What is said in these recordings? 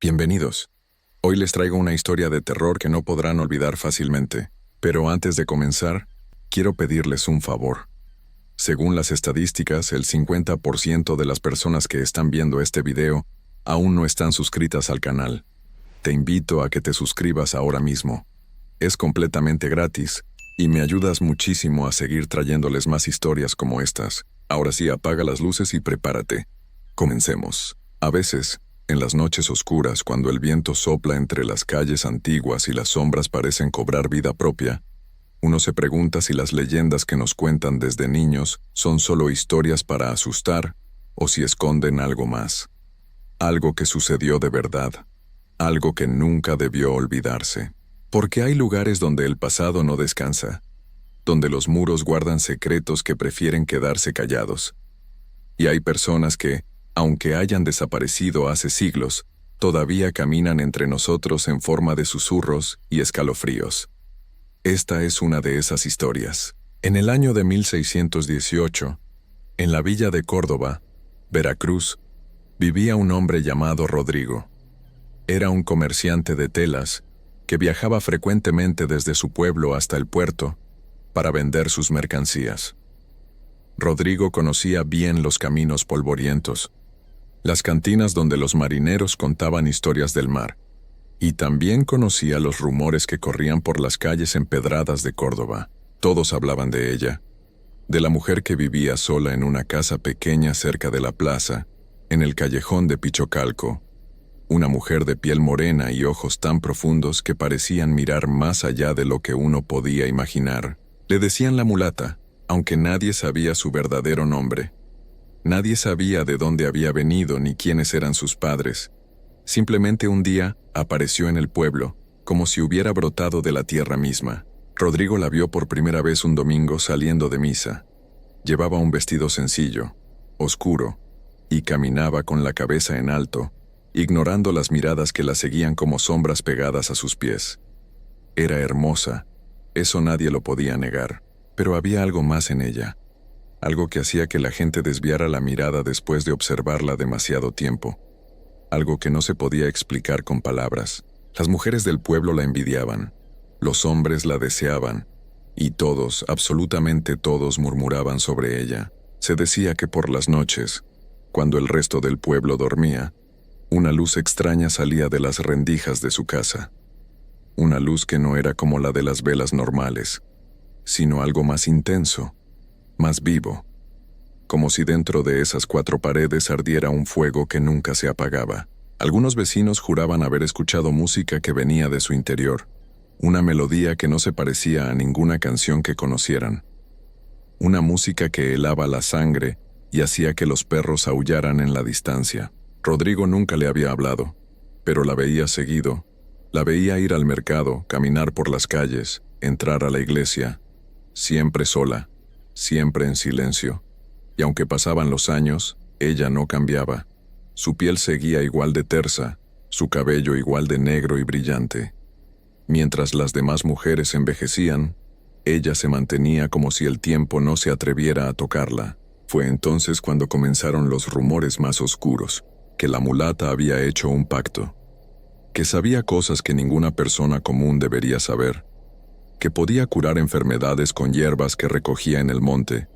Bienvenidos. Hoy les traigo una historia de terror que no podrán olvidar fácilmente. Pero antes de comenzar, quiero pedirles un favor. Según las estadísticas, el 50% de las personas que están viendo este video aún no están suscritas al canal. Te invito a que te suscribas ahora mismo. Es completamente gratis y me ayudas muchísimo a seguir trayéndoles más historias como estas. Ahora sí, apaga las luces y prepárate. Comencemos. A veces, en las noches oscuras, cuando el viento sopla entre las calles antiguas y las sombras parecen cobrar vida propia, uno se pregunta si las leyendas que nos cuentan desde niños son solo historias para asustar o si esconden algo más. Algo que sucedió de verdad. Algo que nunca debió olvidarse. Porque hay lugares donde el pasado no descansa, donde los muros guardan secretos que prefieren quedarse callados. Y hay personas que, aunque hayan desaparecido hace siglos, todavía caminan entre nosotros en forma de susurros y escalofríos. Esta es una de esas historias. En el año de 1618, en la villa de Córdoba, Veracruz, vivía un hombre llamado Rodrigo. Era un comerciante de telas que viajaba frecuentemente desde su pueblo hasta el puerto para vender sus mercancías. Rodrigo conocía bien los caminos polvorientos, las cantinas donde los marineros contaban historias del mar, y también conocía los rumores que corrían por las calles empedradas de Córdoba. Todos hablaban de ella, de la mujer que vivía sola en una casa pequeña cerca de la plaza, en el callejón de Pichocalco, una mujer de piel morena y ojos tan profundos que parecían mirar más allá de lo que uno podía imaginar. Le decían la mulata, aunque nadie sabía su verdadero nombre. Nadie sabía de dónde había venido ni quiénes eran sus padres. Simplemente un día apareció en el pueblo, como si hubiera brotado de la tierra misma. Rodrigo la vio por primera vez un domingo saliendo de misa. Llevaba un vestido sencillo, oscuro, y caminaba con la cabeza en alto, ignorando las miradas que la seguían como sombras pegadas a sus pies. Era hermosa, eso nadie lo podía negar, pero había algo más en ella, algo que hacía que la gente desviara la mirada después de observarla demasiado tiempo, algo que no se podía explicar con palabras. Las mujeres del pueblo la envidiaban, los hombres la deseaban, y todos, absolutamente todos, murmuraban sobre ella. Se decía que por las noches, cuando el resto del pueblo dormía, una luz extraña salía de las rendijas de su casa. Una luz que no era como la de las velas normales, sino algo más intenso, más vivo, como si dentro de esas cuatro paredes ardiera un fuego que nunca se apagaba. Algunos vecinos juraban haber escuchado música que venía de su interior, una melodía que no se parecía a ninguna canción que conocieran. Una música que helaba la sangre y hacía que los perros aullaran en la distancia. Rodrigo nunca le había hablado, pero la veía seguido. La veía ir al mercado, caminar por las calles, entrar a la iglesia, siempre sola, siempre en silencio. Y aunque pasaban los años, ella no cambiaba. Su piel seguía igual de tersa, su cabello igual de negro y brillante. Mientras las demás mujeres envejecían, ella se mantenía como si el tiempo no se atreviera a tocarla. Fue entonces cuando comenzaron los rumores más oscuros, que la mulata había hecho un pacto, que sabía cosas que ninguna persona común debería saber, que podía curar enfermedades con hierbas que recogía en el monte,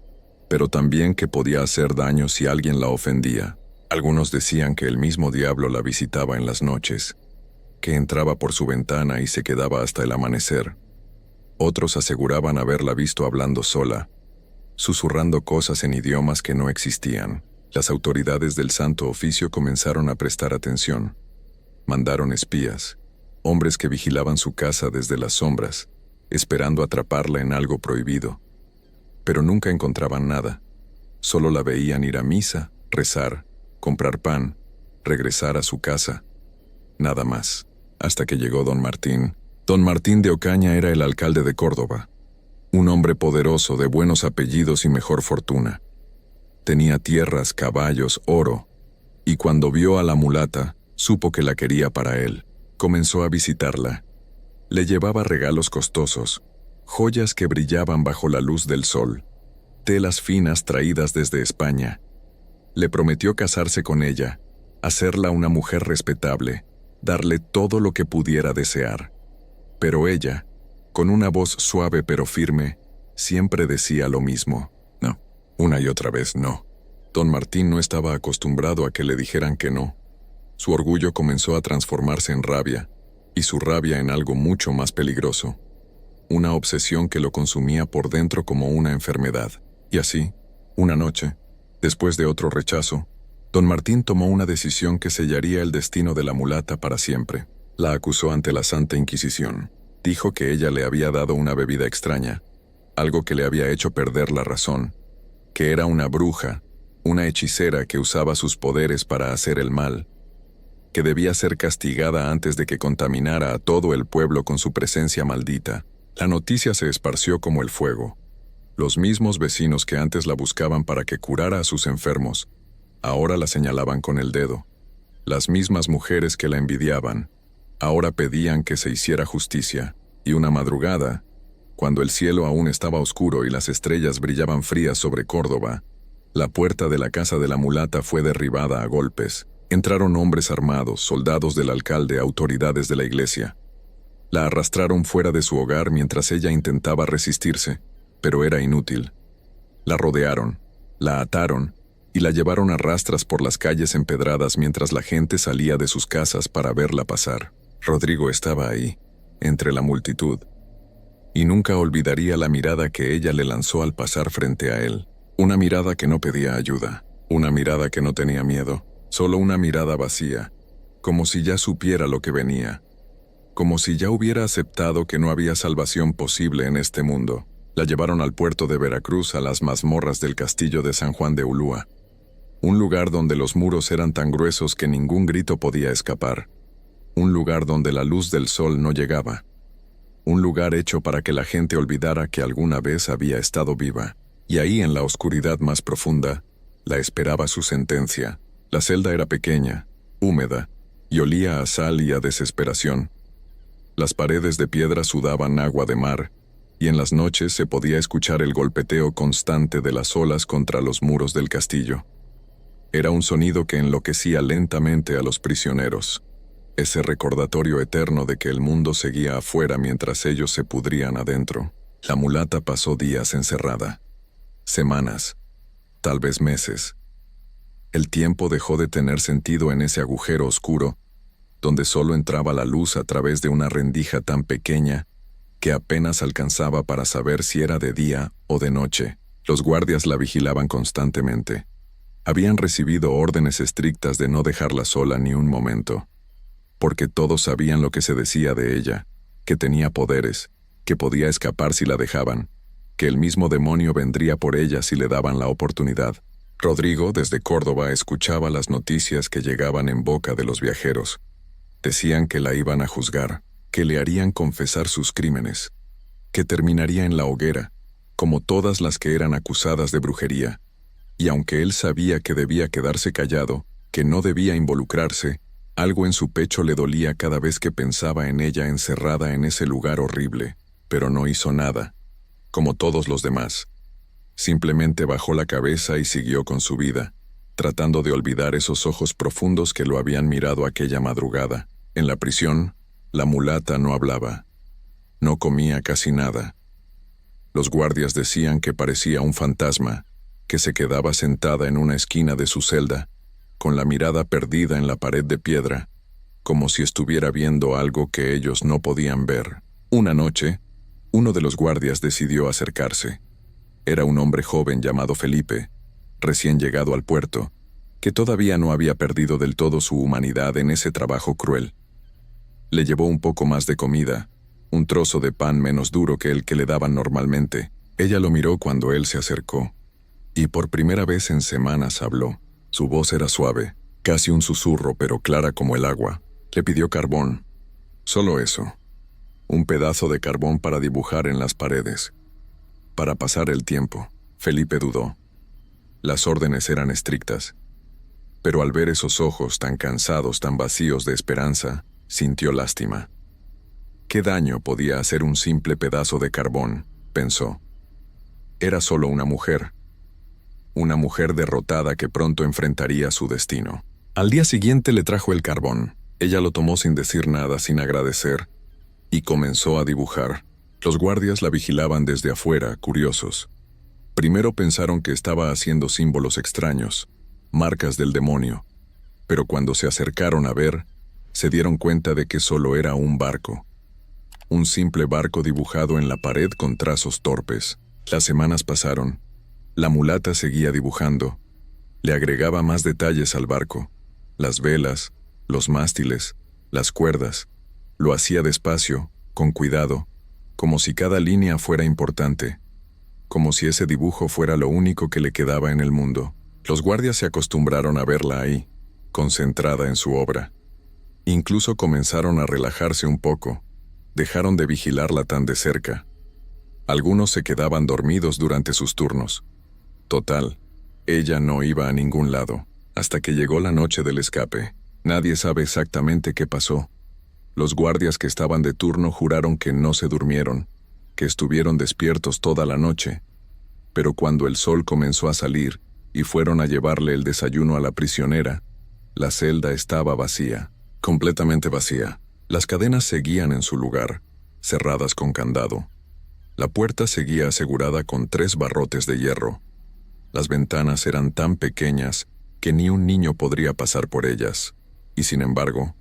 pero también que podía hacer daño si alguien la ofendía. Algunos decían que el mismo diablo la visitaba en las noches, que entraba por su ventana y se quedaba hasta el amanecer. Otros aseguraban haberla visto hablando sola, susurrando cosas en idiomas que no existían. Las autoridades del Santo Oficio comenzaron a prestar atención. Mandaron espías, hombres que vigilaban su casa desde las sombras, esperando atraparla en algo prohibido. Pero nunca encontraban nada. Solo la veían ir a misa, rezar, comprar pan, regresar a su casa. Nada más. Hasta que llegó don Martín. Don Martín de Ocaña era el alcalde de Córdoba. Un hombre poderoso, de buenos apellidos y mejor fortuna. Tenía tierras, caballos, oro, y cuando vio a la mulata, supo que la quería para él. Comenzó a visitarla. Le llevaba regalos costosos, joyas que brillaban bajo la luz del sol, telas finas traídas desde España. Le prometió casarse con ella, hacerla una mujer respetable, darle todo lo que pudiera desear. Pero ella, con una voz suave pero firme, siempre decía lo mismo. No, una y otra vez no. Don Martín no estaba acostumbrado a que le dijeran que no. Su orgullo comenzó a transformarse en rabia, y su rabia en algo mucho más peligroso. Una obsesión que lo consumía por dentro como una enfermedad. Y así, una noche, después de otro rechazo, don Martín tomó una decisión que sellaría el destino de la mulata para siempre. La acusó ante la Santa Inquisición. Dijo que ella le había dado una bebida extraña, algo que le había hecho perder la razón, que era una bruja, una hechicera que usaba sus poderes para hacer el mal, que debía ser castigada antes de que contaminara a todo el pueblo con su presencia maldita. La noticia se esparció como el fuego. Los mismos vecinos que antes la buscaban para que curara a sus enfermos, ahora la señalaban con el dedo. Las mismas mujeres que la envidiaban, ahora pedían que se hiciera justicia. Y una madrugada, cuando el cielo aún estaba oscuro y las estrellas brillaban frías sobre Córdoba, la puerta de la casa de la mulata fue derribada a golpes. Entraron hombres armados, soldados del alcalde, autoridades de la iglesia. La arrastraron fuera de su hogar mientras ella intentaba resistirse, pero era inútil. La rodearon, la ataron y la llevaron a rastras por las calles empedradas mientras la gente salía de sus casas para verla pasar. Rodrigo estaba ahí, entre la multitud, y nunca olvidaría la mirada que ella le lanzó al pasar frente a él. Una mirada que no pedía ayuda, una mirada que no tenía miedo, solo una mirada vacía, como si ya supiera lo que venía, como si ya hubiera aceptado que no había salvación posible en este mundo. La llevaron al puerto de Veracruz, a las mazmorras del castillo de San Juan de Ulúa, un lugar donde los muros eran tan gruesos que ningún grito podía escapar, un lugar donde la luz del sol no llegaba, un lugar hecho para que la gente olvidara que alguna vez había estado viva. Y ahí, en la oscuridad más profunda, la esperaba su sentencia. La celda era pequeña, húmeda, y olía a sal y a desesperación. Las paredes de piedra sudaban agua de mar, y en las noches se podía escuchar el golpeteo constante de las olas contra los muros del castillo. Era un sonido que enloquecía lentamente a los prisioneros, ese recordatorio eterno de que el mundo seguía afuera mientras ellos se pudrían adentro. La mulata pasó días encerrada, semanas, tal vez meses. El tiempo dejó de tener sentido en ese agujero oscuro, donde solo entraba la luz a través de una rendija tan pequeña que apenas alcanzaba para saber si era de día o de noche. Los guardias la vigilaban constantemente. Habían recibido órdenes estrictas de no dejarla sola ni un momento, porque todos sabían lo que se decía de ella, que tenía poderes, que podía escapar si la dejaban, que el mismo demonio vendría por ella si le daban la oportunidad. Rodrigo, desde Córdoba, escuchaba las noticias que llegaban en boca de los viajeros. Decían que la iban a juzgar, que le harían confesar sus crímenes, que terminaría en la hoguera, como todas las que eran acusadas de brujería. Y aunque él sabía que debía quedarse callado, que no debía involucrarse, algo en su pecho le dolía cada vez que pensaba en ella encerrada en ese lugar horrible, pero no hizo nada, como todos los demás. Simplemente bajó la cabeza y siguió con su vida, tratando de olvidar esos ojos profundos que lo habían mirado aquella madrugada. En la prisión, la mulata no hablaba, no comía casi nada. Los guardias decían que parecía un fantasma, que se quedaba sentada en una esquina de su celda, con la mirada perdida en la pared de piedra, como si estuviera viendo algo que ellos no podían ver. Una noche, uno de los guardias decidió acercarse. Era un hombre joven llamado Felipe, recién llegado al puerto, que todavía no había perdido del todo su humanidad en ese trabajo cruel. Le llevó un poco más de comida, un trozo de pan menos duro que el que le daban normalmente. Ella lo miró cuando él se acercó, y por primera vez en semanas habló. Su voz era suave, casi un susurro, pero clara como el agua. Le pidió carbón. Solo eso. Un pedazo de carbón para dibujar en las paredes. Para pasar el tiempo. Felipe dudó. Las órdenes eran estrictas. Pero al ver esos ojos tan cansados, tan vacíos de esperanza, sintió lástima. ¿Qué daño podía hacer un simple pedazo de carbón?, pensó. Era solo una mujer derrotada que pronto enfrentaría su destino. Al día siguiente le trajo el carbón. Ella lo tomó sin decir nada, sin agradecer, y comenzó a dibujar. Los guardias la vigilaban desde afuera, curiosos. Primero pensaron que estaba haciendo símbolos extraños, marcas del demonio, pero cuando se acercaron a ver, se dieron cuenta de que solo era un barco. Un simple barco dibujado en la pared con trazos torpes. Las semanas pasaron. La mulata seguía dibujando. Le agregaba más detalles al barco. Las velas, los mástiles, las cuerdas. Lo hacía despacio, con cuidado, como si cada línea fuera importante, como si ese dibujo fuera lo único que le quedaba en el mundo. Los guardias se acostumbraron a verla ahí, concentrada en su obra. Incluso comenzaron a relajarse un poco. Dejaron de vigilarla tan de cerca. Algunos se quedaban dormidos durante sus turnos. Total, ella no iba a ningún lado, hasta que llegó la noche del escape. Nadie sabe exactamente qué pasó. Los guardias que estaban de turno juraron que no se durmieron, que estuvieron despiertos toda la noche. Pero cuando el sol comenzó a salir y fueron a llevarle el desayuno a la prisionera, la celda estaba vacía, completamente vacía. Las cadenas seguían en su lugar, cerradas con candado. La puerta seguía asegurada con 3 barrotes de hierro. Las ventanas eran tan pequeñas que ni un niño podría pasar por ellas. Y sin embargo,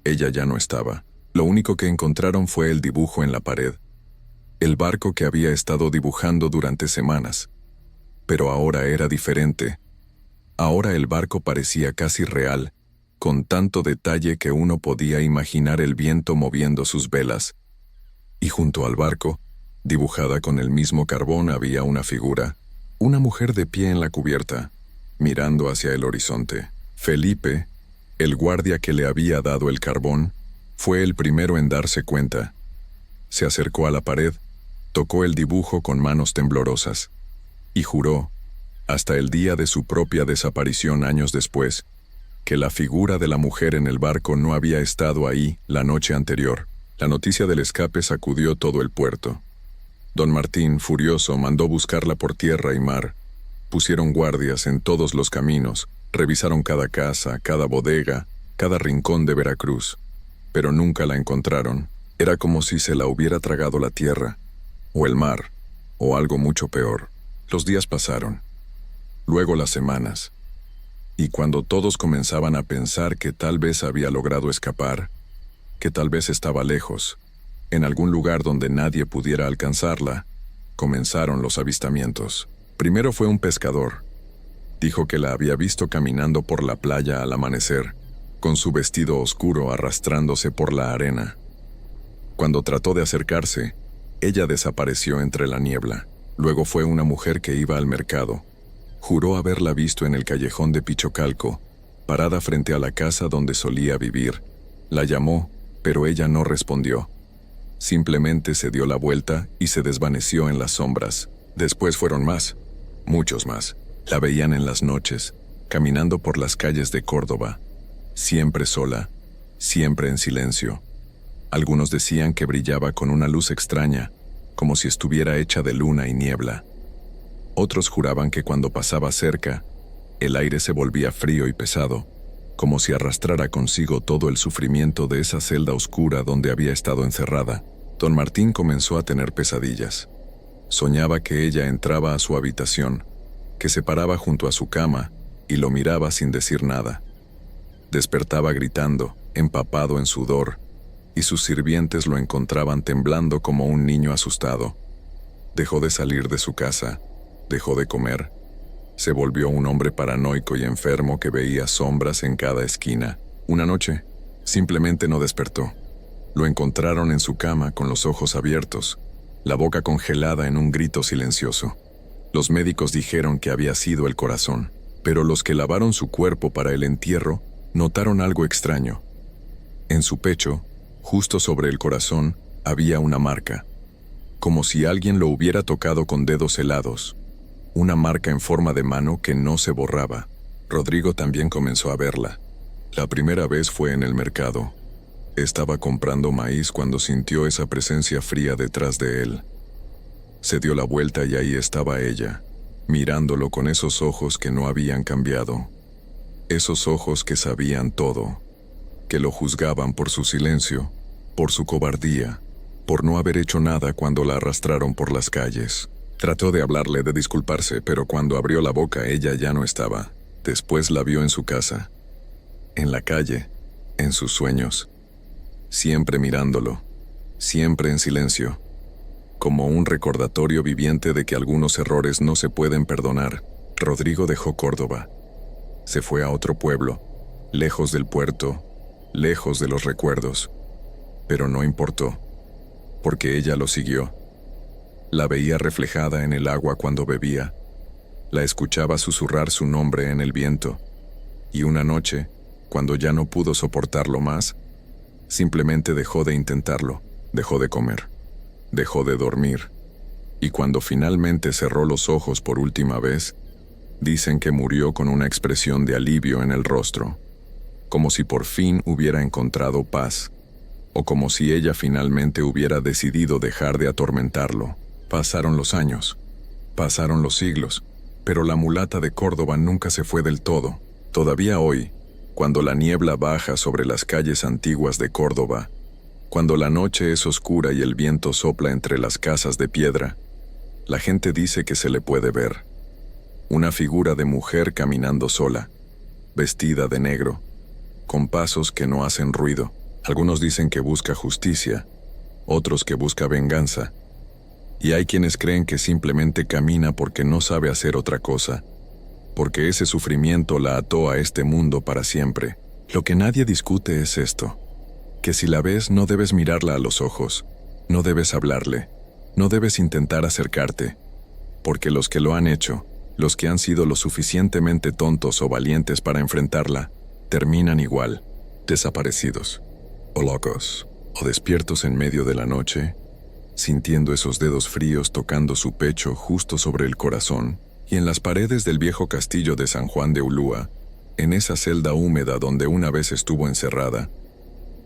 ella ya no estaba. Lo único que encontraron fue el dibujo en la pared. El barco que había estado dibujando durante semanas. Pero ahora era diferente. Ahora el barco parecía casi real, con tanto detalle que uno podía imaginar el viento moviendo sus velas. Y junto al barco, dibujada con el mismo carbón, había una figura, una mujer de pie en la cubierta, mirando hacia el horizonte. Felipe, el guardia que le había dado el carbón, fue el primero en darse cuenta. Se acercó a la pared, tocó el dibujo con manos temblorosas, y juró, hasta el día de su propia desaparición años después, que la figura de la mujer en el barco no había estado ahí la noche anterior. La noticia del escape sacudió todo el puerto. Don Martín, furioso, mandó buscarla por tierra y mar. Pusieron guardias en todos los caminos, revisaron cada casa, cada bodega, cada rincón de Veracruz, pero nunca la encontraron. Era como si se la hubiera tragado la tierra, o el mar, o algo mucho peor. Los días pasaron, luego las semanas. Y cuando todos comenzaban a pensar que tal vez había logrado escapar, que tal vez estaba lejos, en algún lugar donde nadie pudiera alcanzarla, comenzaron los avistamientos. Primero fue un pescador. Dijo que la había visto caminando por la playa al amanecer, con su vestido oscuro arrastrándose por la arena. Cuando trató de acercarse, ella desapareció entre la niebla. Luego fue una mujer que iba al mercado. Juró haberla visto en el callejón de Pichocalco, parada frente a la casa donde solía vivir. La llamó, pero ella no respondió. Simplemente se dio la vuelta y se desvaneció en las sombras. Después fueron más, muchos más. La veían en las noches, caminando por las calles de Córdoba, siempre sola, siempre en silencio. Algunos decían que brillaba con una luz extraña, como si estuviera hecha de luna y niebla. Otros juraban que cuando pasaba cerca, el aire se volvía frío y pesado, como si arrastrara consigo todo el sufrimiento de esa celda oscura donde había estado encerrada. Don Martín comenzó a tener pesadillas. Soñaba que ella entraba a su habitación, que se paraba junto a su cama y lo miraba sin decir nada. Despertaba gritando, empapado en sudor, y sus sirvientes lo encontraban temblando como un niño asustado. Dejó de salir de su casa, dejó de comer. Se volvió un hombre paranoico y enfermo que veía sombras en cada esquina. Una noche, simplemente no despertó. Lo encontraron en su cama con los ojos abiertos, la boca congelada en un grito silencioso. Los médicos dijeron que había sido el corazón, pero los que lavaron su cuerpo para el entierro notaron algo extraño. En su pecho, justo sobre el corazón, había una marca, como si alguien lo hubiera tocado con dedos helados. Una marca en forma de mano que no se borraba. Rodrigo también comenzó a verla. La primera vez fue en el mercado. Estaba comprando maíz cuando sintió esa presencia fría detrás de él. Se dio la vuelta y ahí estaba ella, mirándolo con esos ojos que no habían cambiado. Esos ojos que sabían todo. que lo juzgaban por su silencio, por su cobardía, por no haber hecho nada cuando la arrastraron por las calles. Trató de hablarle, de disculparse, pero cuando abrió la boca ella ya no estaba. Después la vio en su casa, en la calle, en sus sueños, siempre mirándolo, siempre en silencio, como un recordatorio viviente de que algunos errores no se pueden perdonar. Rodrigo dejó Córdoba. Se fue a otro pueblo, lejos del puerto, lejos de los recuerdos. Pero no importó, porque ella lo siguió. La veía reflejada en el agua cuando bebía. La escuchaba susurrar su nombre en el viento. Y una noche, cuando ya no pudo soportarlo más, simplemente dejó de intentarlo, dejó de comer, dejó de dormir. Y cuando finalmente cerró los ojos por última vez, dicen que murió con una expresión de alivio en el rostro, como si por fin hubiera encontrado paz, o como si ella finalmente hubiera decidido dejar de atormentarlo. Pasaron los años, pasaron los siglos, pero la mulata de Córdoba nunca se fue del todo. Todavía hoy, cuando la niebla baja sobre las calles antiguas de Córdoba, cuando la noche es oscura y el viento sopla entre las casas de piedra, la gente dice que se le puede ver. Una figura de mujer caminando sola, vestida de negro, con pasos que no hacen ruido. Algunos dicen que busca justicia, otros que busca venganza, y hay quienes creen que simplemente camina porque no sabe hacer otra cosa, porque ese sufrimiento la ató a este mundo para siempre. Lo que nadie discute es esto, que si la ves no debes mirarla a los ojos, no debes hablarle, no debes intentar acercarte, porque los que lo han hecho, los que han sido lo suficientemente tontos o valientes para enfrentarla, terminan igual, desaparecidos, o locos, o despiertos en medio de la noche, sintiendo esos dedos fríos tocando su pecho justo sobre el corazón. Y en las paredes del viejo castillo de San Juan de Ulúa, en esa celda húmeda donde una vez estuvo encerrada,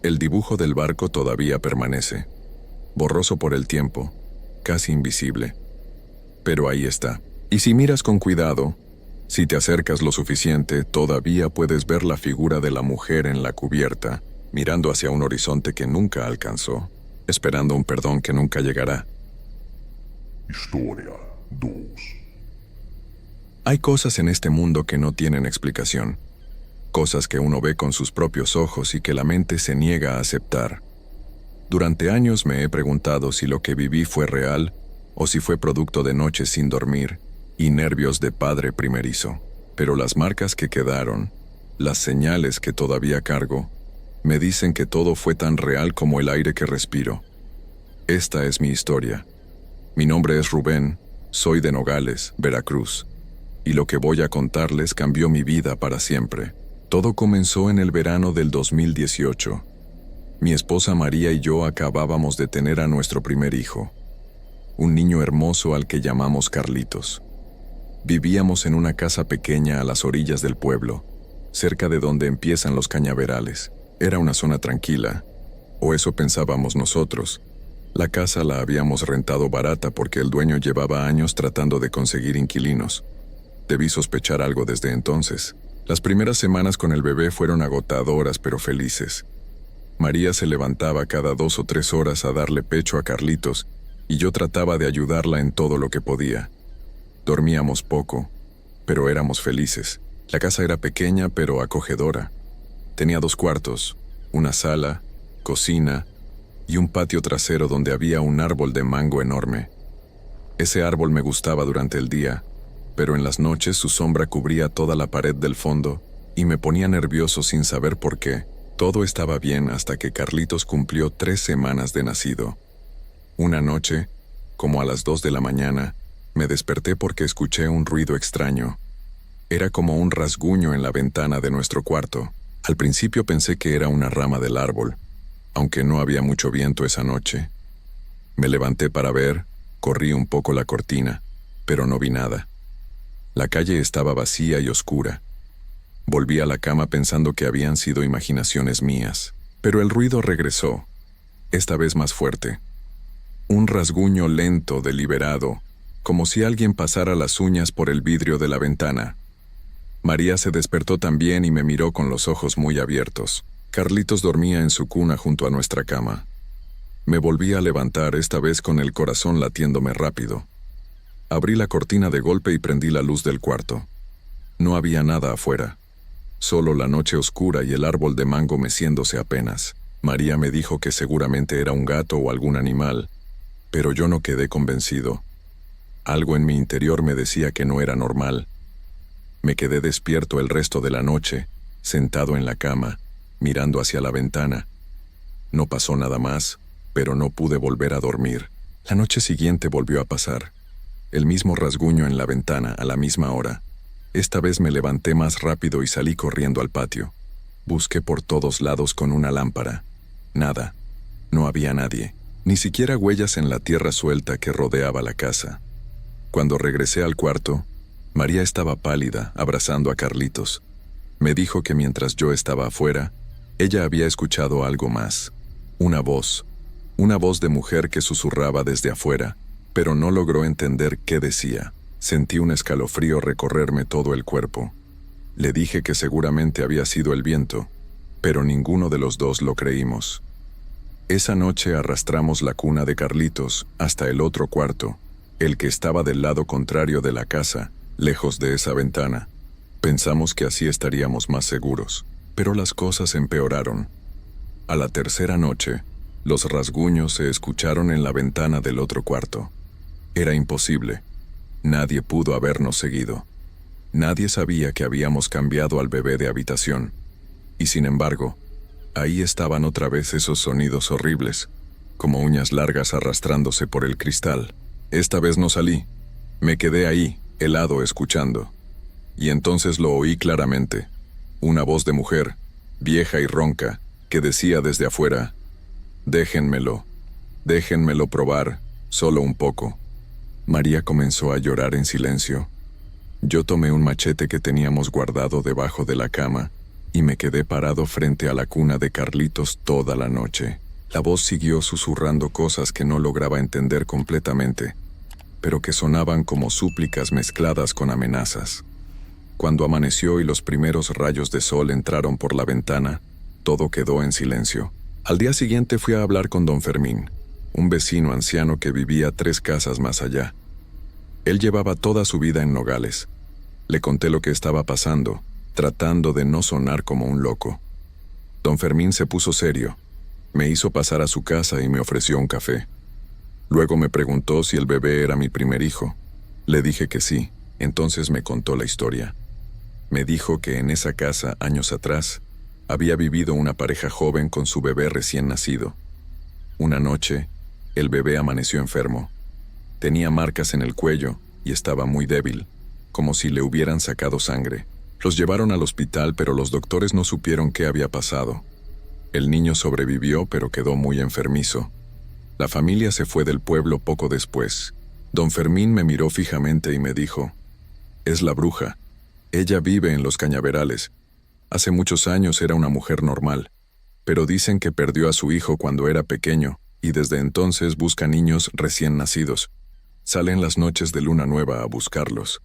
el dibujo del barco todavía permanece, borroso por el tiempo, casi invisible. Pero ahí está. Y si miras con cuidado, si te acercas lo suficiente, todavía puedes ver la figura de la mujer en la cubierta, mirando hacia un horizonte que nunca alcanzó, esperando un perdón que nunca llegará. Historia 2. Hay cosas en este mundo que no tienen explicación, cosas que uno ve con sus propios ojos y que la mente se niega a aceptar. Durante años me he preguntado si lo que viví fue real o si fue producto de noches sin dormir y nervios de padre primerizo. Pero las marcas que quedaron, las señales que todavía cargo, me dicen que todo fue tan real como el aire que respiro. Esta es mi historia. Mi nombre es Rubén, soy de Nogales, Veracruz, y lo que voy a contarles cambió mi vida para siempre. Todo comenzó en el verano del 2018. Mi esposa María y yo acabábamos de tener a nuestro primer hijo, un niño hermoso al que llamamos Carlitos. Vivíamos en una casa pequeña a las orillas del pueblo, cerca de donde empiezan los cañaverales. Era una zona tranquila, o eso pensábamos nosotros. La casa la habíamos rentado barata porque el dueño llevaba años tratando de conseguir inquilinos. Debí sospechar algo desde entonces. Las primeras semanas con el bebé fueron agotadoras pero felices. María se levantaba cada 2 o 3 horas a darle pecho a Carlitos y yo trataba de ayudarla en todo lo que podía. Dormíamos poco, pero éramos felices. La casa era pequeña pero acogedora. Tenía 2 cuartos, una sala, cocina y un patio trasero donde había un árbol de mango enorme. Ese árbol me gustaba durante el día, pero en las noches su sombra cubría toda la pared del fondo y me ponía nervioso sin saber por qué. Todo estaba bien hasta que Carlitos cumplió 3 semanas de nacido. Una noche, como a las 2 de la mañana, me desperté porque escuché un ruido extraño. Era como un rasguño en la ventana de nuestro cuarto. Al principio pensé que era una rama del árbol, aunque no había mucho viento esa noche. Me levanté para ver, corrí un poco la cortina, pero no vi nada. La calle estaba vacía y oscura. Volví a la cama pensando que habían sido imaginaciones mías, pero el ruido regresó, esta vez más fuerte. Un rasguño lento, deliberado, como si alguien pasara las uñas por el vidrio de la ventana. María se despertó también y me miró con los ojos muy abiertos. Carlitos dormía en su cuna junto a nuestra cama. Me volví a levantar, esta vez con el corazón latiéndome rápido. Abrí la cortina de golpe y prendí la luz del cuarto. No había nada afuera. Solo la noche oscura y el árbol de mango meciéndose apenas. María me dijo que seguramente era un gato o algún animal, pero yo no quedé convencido. Algo en mi interior me decía que no era normal. Me quedé despierto el resto de la noche, sentado en la cama, mirando hacia la ventana. No pasó nada más, pero no pude volver a dormir. La noche siguiente volvió a pasar. El mismo rasguño en la ventana a la misma hora. Esta vez me levanté más rápido y salí corriendo al patio. Busqué por todos lados con una lámpara. Nada. No había nadie. Ni siquiera huellas en la tierra suelta que rodeaba la casa. Cuando regresé al cuarto, María estaba pálida, abrazando a Carlitos. Me dijo que mientras yo estaba afuera, ella había escuchado algo más. Una voz de mujer que susurraba desde afuera, pero no logró entender qué decía. Sentí un escalofrío recorrerme todo el cuerpo. Le dije que seguramente había sido el viento, pero ninguno de los dos lo creímos. Esa noche arrastramos la cuna de Carlitos hasta el otro cuarto, el que estaba del lado contrario de la casa, lejos de esa ventana. Pensamos que así estaríamos más seguros, pero las cosas empeoraron. A la tercera noche, los rasguños se escucharon en la ventana del otro cuarto. Era imposible. Nadie pudo habernos seguido. Nadie sabía que habíamos cambiado al bebé de habitación. Y sin embargo, ahí estaban otra vez esos sonidos horribles, como uñas largas arrastrándose por el cristal. Esta vez no salí. Me quedé ahí, helado, escuchando. Y entonces lo oí claramente. Una voz de mujer, vieja y ronca, que decía desde afuera: déjenmelo probar, solo un poco. María comenzó a llorar en silencio. Yo tomé un machete que teníamos guardado debajo de la cama y me quedé parado frente a la cuna de Carlitos toda la noche. La voz siguió susurrando cosas que no lograba entender completamente, pero que sonaban como súplicas mezcladas con amenazas. Cuando amaneció y los primeros rayos de sol entraron por la ventana, todo quedó en silencio. Al día siguiente fui a hablar con don Fermín, un vecino anciano que vivía 3 casas más allá. Él llevaba toda su vida en Nogales. Le conté lo que estaba pasando, tratando de no sonar como un loco. Don Fermín se puso serio. Me hizo pasar a su casa y me ofreció un café. Luego me preguntó si el bebé era mi primer hijo. Le dije que sí. Entonces me contó la historia. Me dijo que en esa casa, años atrás, había vivido una pareja joven con su bebé recién nacido. Una noche, el bebé amaneció enfermo. Tenía marcas en el cuello y estaba muy débil, como si le hubieran sacado sangre. Los llevaron al hospital, pero los doctores no supieron qué había pasado. El niño sobrevivió, pero quedó muy enfermizo. La familia se fue del pueblo poco después. Don Fermín me miró fijamente y me dijo: es la bruja. Ella vive en los cañaverales. Hace muchos años era una mujer normal, pero dicen que perdió a su hijo cuando era pequeño y desde entonces busca niños recién nacidos. Sale en las noches de luna nueva a buscarlos.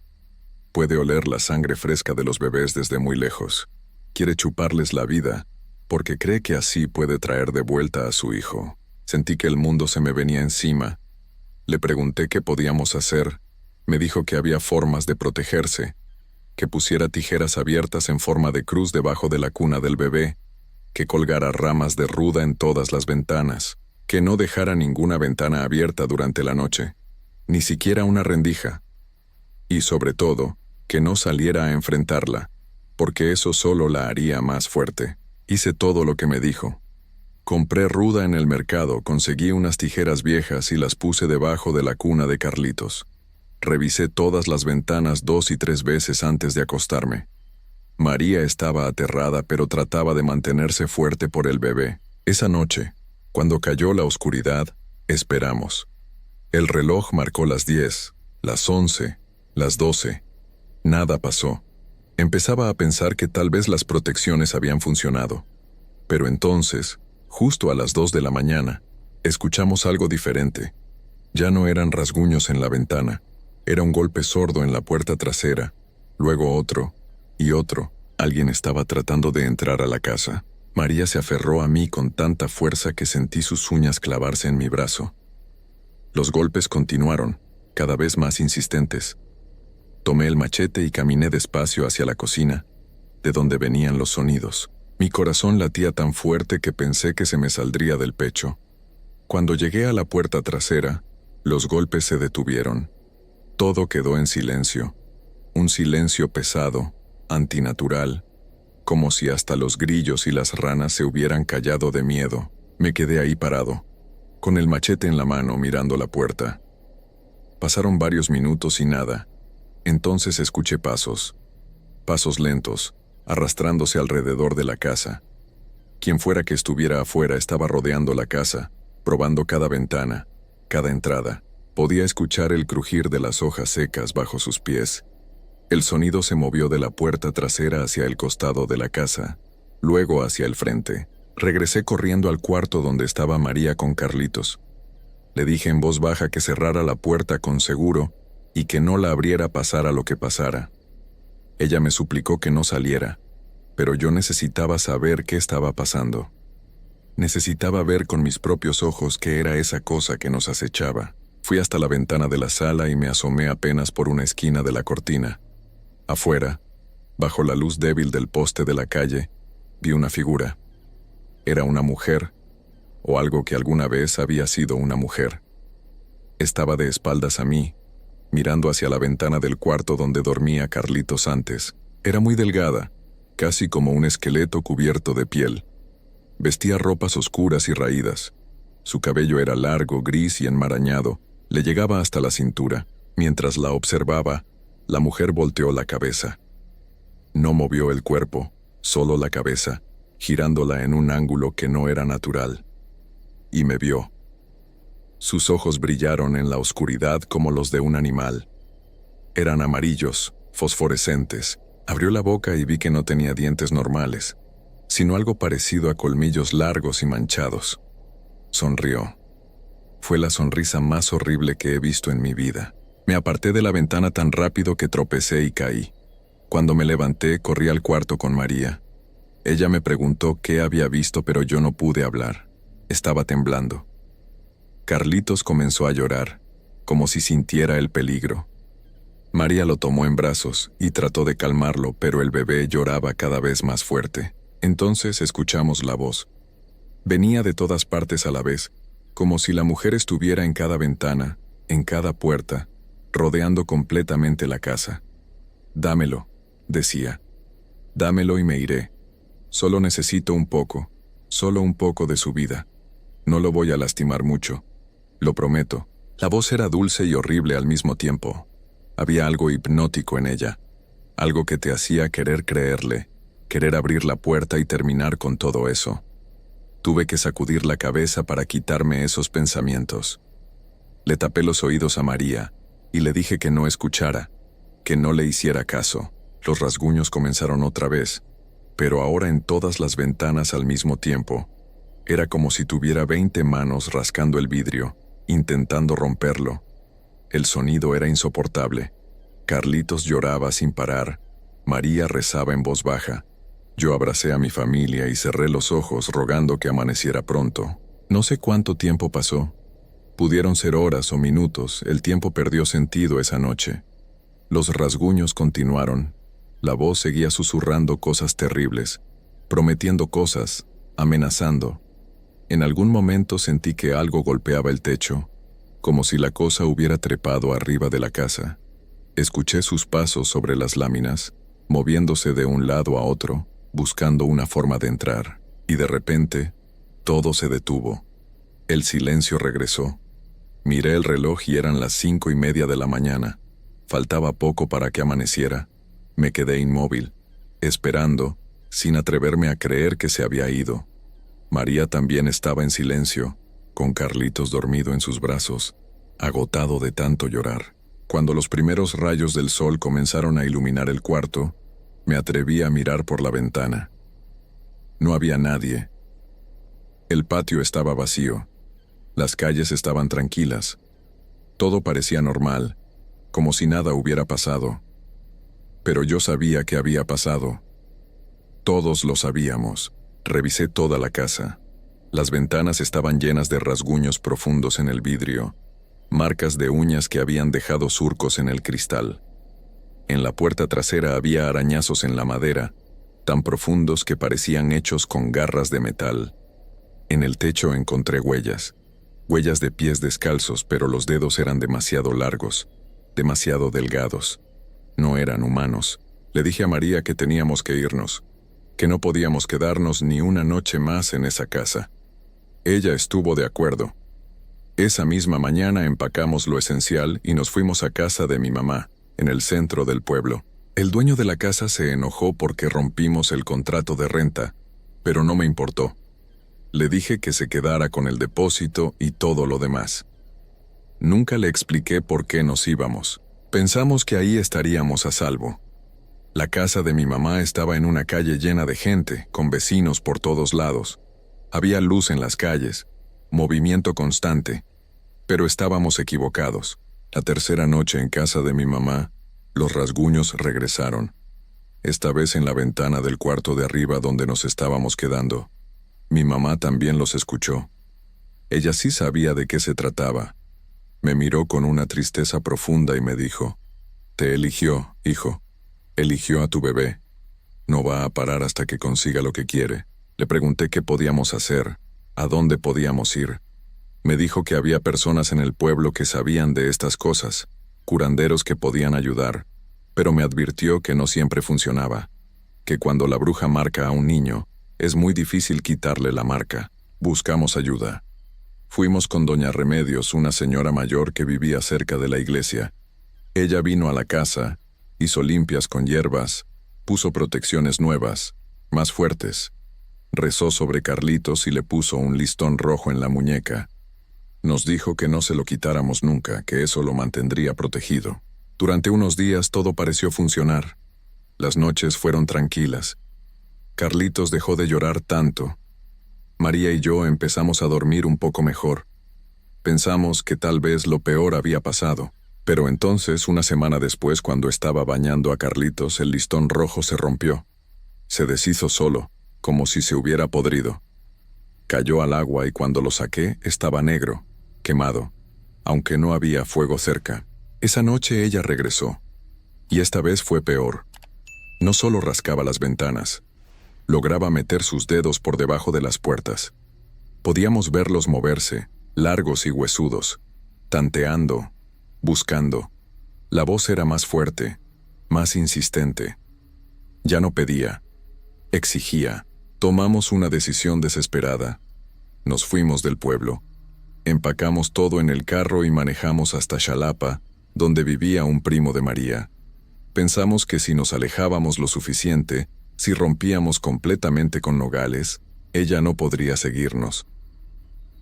Puede oler la sangre fresca de los bebés desde muy lejos. Quiere chuparles la vida, porque cree que así puede traer de vuelta a su hijo. Sentí que el mundo se me venía encima. Le pregunté qué podíamos hacer. Me dijo que había formas de protegerse, que pusiera tijeras abiertas en forma de cruz debajo de la cuna del bebé, que colgara ramas de ruda en todas las ventanas, que no dejara ninguna ventana abierta durante la noche, ni siquiera una rendija, y sobre todo, que no saliera a enfrentarla, porque eso solo la haría más fuerte. Hice todo lo que me dijo. Compré ruda en el mercado, conseguí unas tijeras viejas y las puse debajo de la cuna de Carlitos. Revisé todas las ventanas 2 y 3 veces antes de acostarme. María estaba aterrada, pero trataba de mantenerse fuerte por el bebé. Esa noche, cuando cayó la oscuridad, esperamos. El reloj marcó las 10, las 11, las 12. Nada pasó. Empezaba a pensar que tal vez las protecciones habían funcionado. Pero entonces, justo a las 2 de la mañana, escuchamos algo diferente. Ya no eran rasguños en la ventana. Era un golpe sordo en la puerta trasera, luego otro, y otro. Alguien estaba tratando de entrar a la casa. María se aferró a mí con tanta fuerza que sentí sus uñas clavarse en mi brazo. Los golpes continuaron, cada vez más insistentes. Tomé el machete y caminé despacio hacia la cocina, de donde venían los sonidos. Mi corazón latía tan fuerte que pensé que se me saldría del pecho. Cuando llegué a la puerta trasera, los golpes se detuvieron. Todo quedó en silencio. Un silencio pesado, antinatural, como si hasta los grillos y las ranas se hubieran callado de miedo. Me quedé ahí parado, con el machete en la mano mirando la puerta. Pasaron varios minutos y nada. Entonces escuché pasos lentos, arrastrándose alrededor de la casa. Quien fuera que estuviera afuera estaba rodeando la casa, probando cada ventana, cada entrada. Podía escuchar el crujir de las hojas secas bajo sus pies. El sonido se movió de la puerta trasera hacia el costado de la casa, luego hacia el frente. Regresé corriendo al cuarto donde estaba María con Carlitos. Le dije en voz baja que cerrara la puerta con seguro y que no la abriera pasara lo que pasara. Ella me suplicó que no saliera, pero yo necesitaba saber qué estaba pasando. Necesitaba ver con mis propios ojos qué era esa cosa que nos acechaba. Fui hasta la ventana de la sala y me asomé apenas por una esquina de la cortina. Afuera, bajo la luz débil del poste de la calle, vi una figura. Era una mujer, o algo que alguna vez había sido una mujer. Estaba de espaldas a mí, mirando hacia la ventana del cuarto donde dormía Carlitos antes. Era muy delgada, casi como un esqueleto cubierto de piel. Vestía ropas oscuras y raídas. Su cabello era largo, gris y enmarañado, le llegaba hasta la cintura. Mientras la observaba, la mujer volteó la cabeza. No movió el cuerpo, solo la cabeza, girándola en un ángulo que no era natural. Y me vio. Sus ojos brillaron en la oscuridad como los de un animal. Eran amarillos, fosforescentes. Abrió la boca y vi que no tenía dientes normales, sino algo parecido a colmillos largos y manchados. Sonrió. Fue la sonrisa más horrible que he visto en mi vida. Me aparté de la ventana tan rápido que tropecé y caí. Cuando me levanté, corrí al cuarto con María. Ella me preguntó qué había visto, pero yo no pude hablar. Estaba temblando. Carlitos comenzó a llorar, como si sintiera el peligro. María lo tomó en brazos y trató de calmarlo, pero el bebé lloraba cada vez más fuerte. Entonces escuchamos la voz. Venía de todas partes a la vez, como si la mujer estuviera en cada ventana, en cada puerta, rodeando completamente la casa. «Dámelo», decía. «Dámelo y me iré. Solo necesito un poco, solo un poco de su vida. No lo voy a lastimar mucho. Lo prometo». La voz era dulce y horrible al mismo tiempo. Había algo hipnótico en ella, algo que te hacía querer creerle, querer abrir la puerta y terminar con todo eso. Tuve que sacudir la cabeza para quitarme esos pensamientos. Le tapé los oídos a María y le dije que no escuchara, que no le hiciera caso. Los rasguños comenzaron otra vez, pero ahora en todas las ventanas al mismo tiempo. Era como si tuviera 20 manos rascando el vidrio, intentando romperlo. El sonido era insoportable. Carlitos lloraba sin parar. María rezaba en voz baja. Yo abracé a mi familia y cerré los ojos rogando que amaneciera pronto. No sé cuánto tiempo pasó. Pudieron ser horas o minutos, el tiempo perdió sentido esa noche. Los rasguños continuaron. La voz seguía susurrando cosas terribles, prometiendo cosas, amenazando. En algún momento sentí que algo golpeaba el techo, como si la cosa hubiera trepado arriba de la casa. Escuché sus pasos sobre las láminas, moviéndose de un lado a otro, buscando una forma de entrar, y de repente, todo se detuvo. El silencio regresó. Miré el reloj y eran las 5:30 de la mañana. Faltaba poco para que amaneciera. Me quedé inmóvil, esperando, sin atreverme a creer que se había ido. María también estaba en silencio, con Carlitos dormido en sus brazos, agotado de tanto llorar. Cuando los primeros rayos del sol comenzaron a iluminar el cuarto, me atreví a mirar por la ventana. No había nadie. El patio estaba vacío. Las calles estaban tranquilas. Todo parecía normal, como si nada hubiera pasado. Pero yo sabía que había pasado. Todos lo sabíamos. Revisé toda la casa. Las ventanas estaban llenas de rasguños profundos en el vidrio, marcas de uñas que habían dejado surcos en el cristal. En la puerta trasera había arañazos en la madera, tan profundos que parecían hechos con garras de metal. En el techo encontré huellas de pies descalzos, pero los dedos eran demasiado largos, demasiado delgados. No eran humanos. Le dije a María que teníamos que irnos, que no podíamos quedarnos ni una noche más en esa casa. Ella estuvo de acuerdo. Esa misma mañana empacamos lo esencial y nos fuimos a casa de mi mamá, en el centro del pueblo. El dueño de la casa se enojó porque rompimos el contrato de renta, pero no me importó. Le dije que se quedara con el depósito y todo lo demás. Nunca le expliqué por qué nos íbamos. Pensamos que ahí estaríamos a salvo. La casa de mi mamá estaba en una calle llena de gente, con vecinos por todos lados. Había luz en las calles, movimiento constante, pero estábamos equivocados. La tercera noche en casa de mi mamá, los rasguños regresaron. Esta vez en la ventana del cuarto de arriba donde nos estábamos quedando. Mi mamá también los escuchó. Ella sí sabía de qué se trataba. Me miró con una tristeza profunda y me dijo: «Te eligió, hijo. Eligió a tu bebé. No va a parar hasta que consiga lo que quiere». Le pregunté qué podíamos hacer, a dónde podíamos ir. Me dijo que había personas en el pueblo que sabían de estas cosas, curanderos que podían ayudar, pero me advirtió que no siempre funcionaba, que cuando la bruja marca a un niño, es muy difícil quitarle la marca. Buscamos ayuda. Fuimos con doña Remedios, una señora mayor que vivía cerca de la iglesia. Ella vino a la casa, hizo limpias con hierbas, puso protecciones nuevas, más fuertes. Rezó sobre Carlitos y le puso un listón rojo en la muñeca. Nos dijo que no se lo quitáramos nunca, que eso lo mantendría protegido. Durante unos días todo pareció funcionar. Las noches fueron tranquilas. Carlitos dejó de llorar tanto. María y yo empezamos a dormir un poco mejor. Pensamos que tal vez lo peor había pasado. Pero entonces, una semana después, cuando estaba bañando a Carlitos, el listón rojo se rompió. Se deshizo solo, como si se hubiera podrido. Cayó al agua y cuando lo saqué estaba negro, quemado, aunque no había fuego cerca. Esa noche ella regresó, y esta vez fue peor. No solo rascaba las ventanas, lograba meter sus dedos por debajo de las puertas. Podíamos verlos moverse, largos y huesudos, tanteando, buscando. La voz era más fuerte, más insistente. Ya no pedía, exigía. Tomamos una decisión desesperada. Nos fuimos del pueblo. Empacamos todo en el carro y manejamos hasta Xalapa, donde vivía un primo de María. Pensamos que si nos alejábamos lo suficiente, si rompíamos completamente con Nogales, ella no podría seguirnos.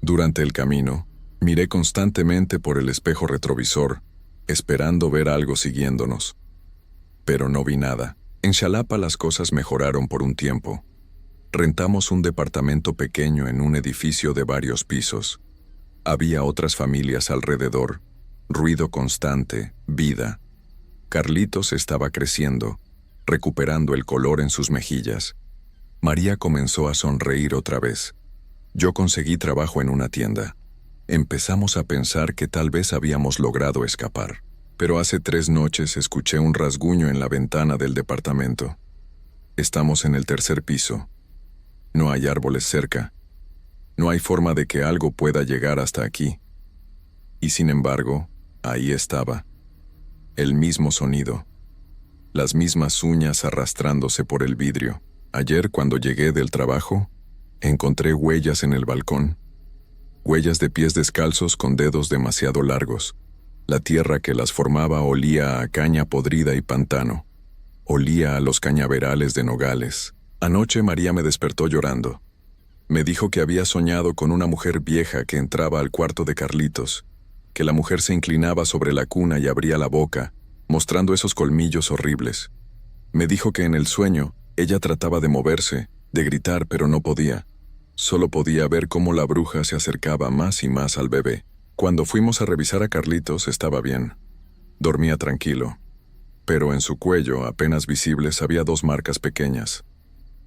Durante el camino, miré constantemente por el espejo retrovisor, esperando ver algo siguiéndonos. Pero no vi nada. En Xalapa las cosas mejoraron por un tiempo. Rentamos un departamento pequeño en un edificio de varios pisos. Había otras familias alrededor, ruido constante, vida. Carlitos estaba creciendo, recuperando el color en sus mejillas. María comenzó a sonreír otra vez. Yo conseguí trabajo en una tienda. Empezamos a pensar que tal vez habíamos logrado escapar. Pero hace 3 noches escuché un rasguño en la ventana del departamento. Estamos en el 3er piso. No hay árboles cerca. No hay forma de que algo pueda llegar hasta aquí. Y sin embargo, ahí estaba. El mismo sonido. Las mismas uñas arrastrándose por el vidrio. Ayer, cuando llegué del trabajo, encontré huellas en el balcón. Huellas de pies descalzos con dedos demasiado largos. La tierra que las formaba olía a caña podrida y pantano. Olía a los cañaverales de Nogales. Anoche María me despertó llorando. Me dijo que había soñado con una mujer vieja que entraba al cuarto de Carlitos, que la mujer se inclinaba sobre la cuna y abría la boca, mostrando esos colmillos horribles. Me dijo que en el sueño ella trataba de moverse, de gritar, pero no podía. Solo podía ver cómo la bruja se acercaba más y más al bebé. Cuando fuimos a revisar a Carlitos estaba bien. Dormía tranquilo. Pero en su cuello, apenas visibles, había 2 marcas pequeñas.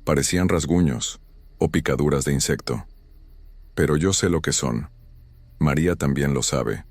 Parecían rasguños, o picaduras de insecto. Pero yo sé lo que son. María también lo sabe.